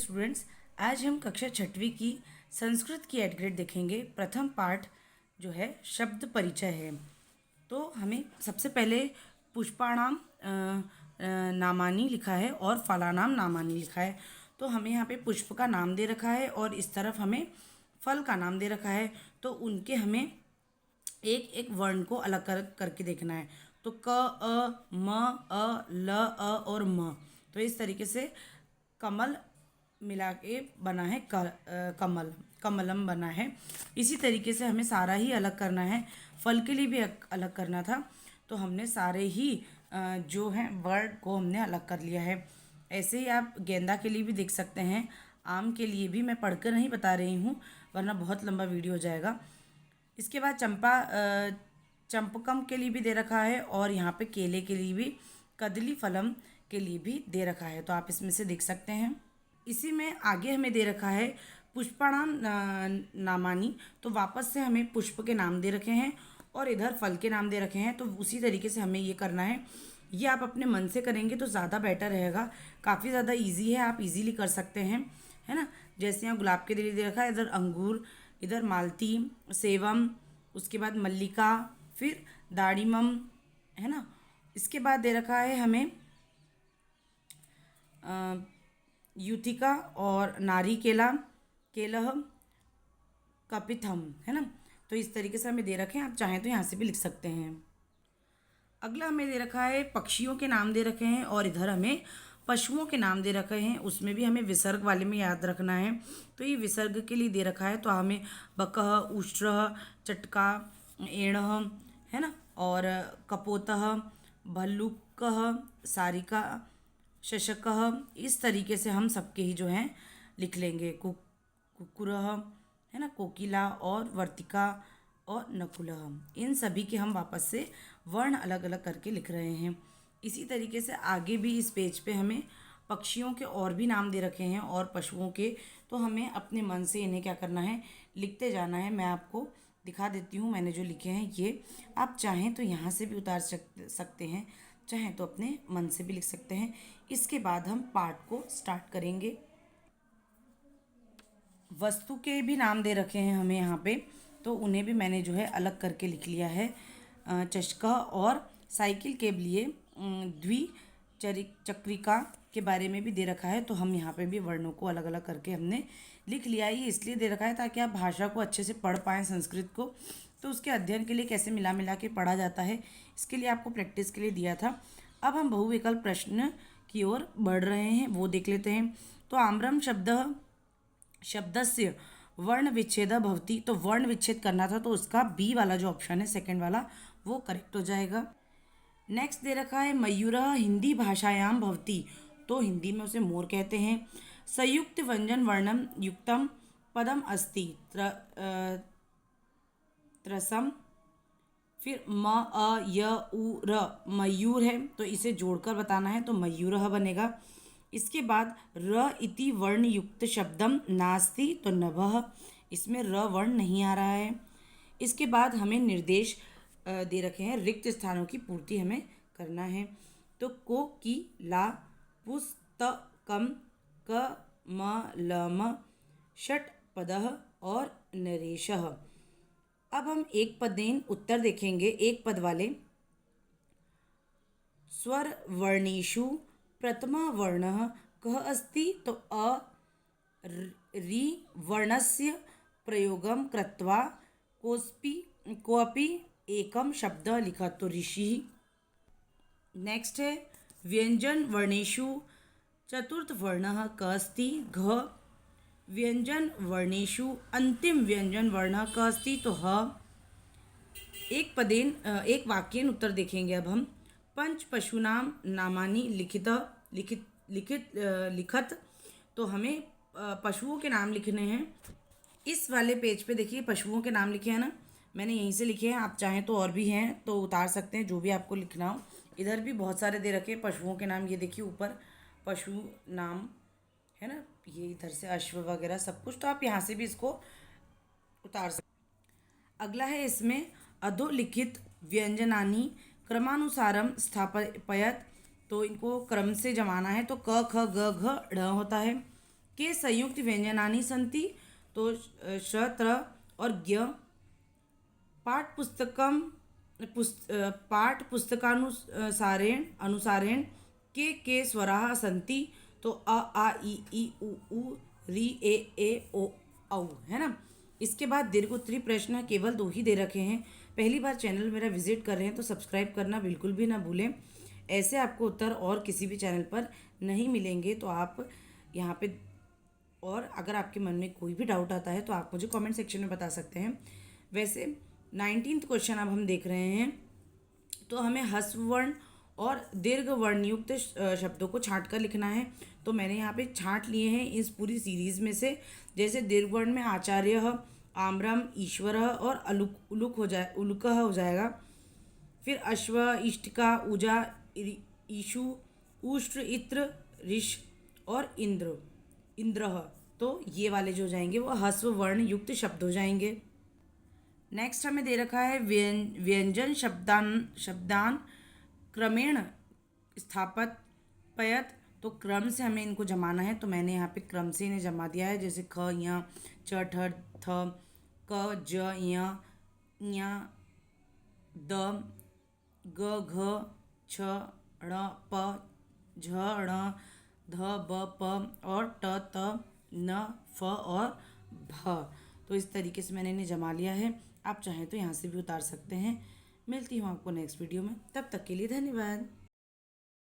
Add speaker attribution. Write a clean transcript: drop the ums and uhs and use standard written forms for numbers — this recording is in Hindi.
Speaker 1: स्टूडेंट्स, आज हम कक्षा छठवीं की संस्कृत की एड ग्रेड देखेंगे। प्रथम पाठ जो है शब्द परिचय है। तो हमें सबसे पहले पुष्पाणाम नामानी लिखा है और फलानाम नामानी लिखा है। तो हमें यहाँ पे पुष्प का नाम दे रखा है और इस तरफ हमें फल का नाम दे रखा है। तो उनके हमें एक एक वर्ण को अलग करके देखना है। तो क, अ, म, अ, ल, अ और म। तो इस तरीके से कमल मिला के बना है कमल, कमलम बना है। इसी तरीके से हमें सारा ही अलग करना है। फल के लिए भी अलग करना था, तो हमने सारे ही जो हैं वर्ड को हमने अलग कर लिया है। ऐसे ही आप गेंदा के लिए भी देख सकते हैं। आम के लिए भी मैं पढ़कर नहीं बता रही हूँ, वरना बहुत लंबा वीडियो हो जाएगा। इसके बाद चंपकम के लिए भी दे रखा है और यहाँ पे केले के लिए भी, कदली फलम के लिए भी दे रखा है। तो आप इसमें से देख सकते हैं। इसी में आगे हमें दे रखा है पुष्पाणाम नामानी। तो वापस से हमें पुष्प के नाम दे रखे हैं और इधर फल के नाम दे रखे हैं। तो उसी तरीके से हमें ये करना है। ये आप अपने मन से करेंगे तो ज़्यादा बेटर रहेगा। काफ़ी ज़्यादा इजी है, आप इजीली कर सकते हैं, है ना। जैसे यहाँ गुलाब के लिए दे रखा है, इधर अंगूर, इधर मालती, सेवम, उसके बाद मल्लिका, फिर दाड़िमम, है ना। इसके बाद दे रखा है हमें युथिका और नारिकेला, केलह, कपिथम, है ना। तो इस तरीके से हमें दे रखे हैं। आप चाहें तो यहाँ से भी लिख सकते हैं। अगला हमें दे रखा है पक्षियों के नाम दे रखे हैं और इधर हमें पशुओं के नाम दे रखे हैं। उसमें भी हमें विसर्ग वाले में याद रखना है। तो ये विसर्ग के लिए दे रखा है। तो हमें बकह, उष्ट्रः, चटका, एणः, है ना, और कपोतः, भल्लुकः, सारिका, शशकः, इस तरीके से हम सबके ही जो हैं लिख लेंगे। कुकुरः, है ना, कोकिला और वर्तिका और नकुलः, इन सभी के हम वापस से वर्ण अलग अलग करके लिख रहे हैं। इसी तरीके से आगे भी इस पेज पे हमें पक्षियों के और भी नाम दे रखे हैं और पशुओं के। तो हमें अपने मन से इन्हें क्या करना है, लिखते जाना है। मैं आपको दिखा देती हूँ मैंने जो लिखे हैं ये। आप चाहें तो यहाँ से भी उतार सकते हैं, चाहें तो अपने मन से भी लिख सकते हैं। इसके बाद हम पाठ को स्टार्ट करेंगे। वस्तु के भी नाम दे रखे हैं हमें यहाँ पे, तो उन्हें भी मैंने जो है अलग करके लिख लिया है। चषका और साइकिल के लिए चक्रिका के बारे में भी दे रखा है। तो हम यहाँ पे भी वर्णों को अलग अलग करके हमने लिख लिया है। ये इसलिए दे रखा है ताकि आप भाषा को अच्छे से पढ़ पाएँ, संस्कृत को। तो उसके अध्ययन के लिए कैसे मिला मिला के पढ़ा जाता है, इसके लिए आपको प्रैक्टिस के लिए दिया था। अब हम बहुविकल्प प्रश्न की ओर बढ़ रहे हैं, वो देख लेते हैं। तो आम्रम शब्दस्य वर्ण विच्छेद भवति। तो वर्ण विच्छेद करना था, तो उसका बी वाला जो ऑप्शन है, सेकंड वाला, वो करेक्ट हो जाएगा। नेक्स्ट दे रखा है मयूरः हिंदी भाषायाम भवति। तो हिंदी में उसे मोर कहते हैं। संयुक्त व्यंजन वर्णम युक्तम पदम अस्ति त्रसम। फिर म, अ, य, उ, र, मयूर है, तो इसे जोड़कर बताना है, तो मयूरः बनेगा। इसके बाद र इति वर्ण युक्त शब्दम नास्ति, तो नभः, इसमें र वर्ण नहीं आ रहा है। इसके बाद हमें निर्देश दे रखे हैं, रिक्त स्थानों की पूर्ति हमें करना है। तो को, की, ला, पुस्तकम, क, म, लम, षट पदः और नरेशः। अब हम एक पदेन उत्तर देखेंगे। एक पद वाले स्वर वर्णेषु प्रथमा वर्णः कः अस्ति। तो अ रि वर्णस्य प्रयोगं कृत्वा कोऽपि एकम शब्द लिखा, तो ऋषि। नेक्स्ट है व्यंजन वर्णेषु चतुर्थ वर्णः कः अस्ति, घ। व्यंजन वर्णेषु अंतिम व्यंजन वर्णः कः अस्ति, तो ह। एक पदेन एक वाक्येन उत्तर देखेंगे अब हम। पंच पशूनाम नामानि लिखत। तो हमें पशुओं के नाम लिखने हैं। इस वाले पेज पे देखिए पशुओं के नाम लिखे हैं ना, मैंने यहीं से लिखे हैं। आप चाहें तो और भी हैं तो उतार सकते हैं, जो भी आपको लिखना हो। इधर भी बहुत सारे दे रखे हैं पशुओं के नाम। ये देखिए ऊपर पशु नाम है ना, ये इधर से अश्व वगैरह सब कुछ। तो आप यहाँ से भी इसको उतार सकते। अगला है इसमें अधोलिखित व्यंजनानि क्रमानुसारम स्थापयत। तो इनको क्रम से जमाना है। तो क, ख, ग, घ, ढ होता है। के संयुक्त व्यंजनानि सन्ति। तो श त्र और ज्ञ। पाठ पुस्तकानुसारेण अनुसारेण के स्वराः सन्ति। तो अ आ ई उ री ए ओ औ, है ना। इसके बाद दीर्घ उत्तरी प्रश्न केवल 2 ही दे रखे हैं। पहली बार चैनल मेरा विजिट कर रहे हैं तो सब्सक्राइब करना बिल्कुल भी ना भूलें। ऐसे आपको उत्तर और किसी भी चैनल पर नहीं मिलेंगे, तो आप यहाँ पे, और अगर आपके मन में कोई भी डाउट आता है तो आप मुझे कमेंट सेक्शन में बता सकते हैं। वैसे 19th क्वेश्चन अब हम देख रहे हैं। तो हमें ह्रस्व वर्ण और दीर्घ वर्ण युक्त शब्दों को छांट कर लिखना है। तो मैंने यहाँ पे छांट लिए हैं इस पूरी सीरीज में से। जैसे दीर्घ वर्ण में आचार्य, आम्रम, ईश्वर और उलुक हो जाएगा। फिर अश्व, इष्टिका, ऊजा, ईशु, उष्ट्र, इत्र, ऋष और इंद्र। तो ये वाले जो जाएंगे वो ह्रस्व वर्ण युक्त शब्द हो जाएंगे। नेक्स्ट हमें दे रखा है व्यंजन शब्दान क्रमेण स्थापयत। तो क्रम से हमें इनको जमाना है, तो मैंने यहाँ पे क्रम से इन्हें जमा दिया है। जैसे ख, य, च, ठ, थ, क, ज, य, द, ग, घ, छ, ण, प, झ, ण, ध, ब, प और ट, त, न, फ और भ। तो इस तरीके से मैंने इन्हें जमा लिया है। आप चाहें तो यहाँ से भी उतार सकते हैं। मिलती हूँ आपको नेक्स्ट वीडियो में, तब तक के लिए धन्यवाद।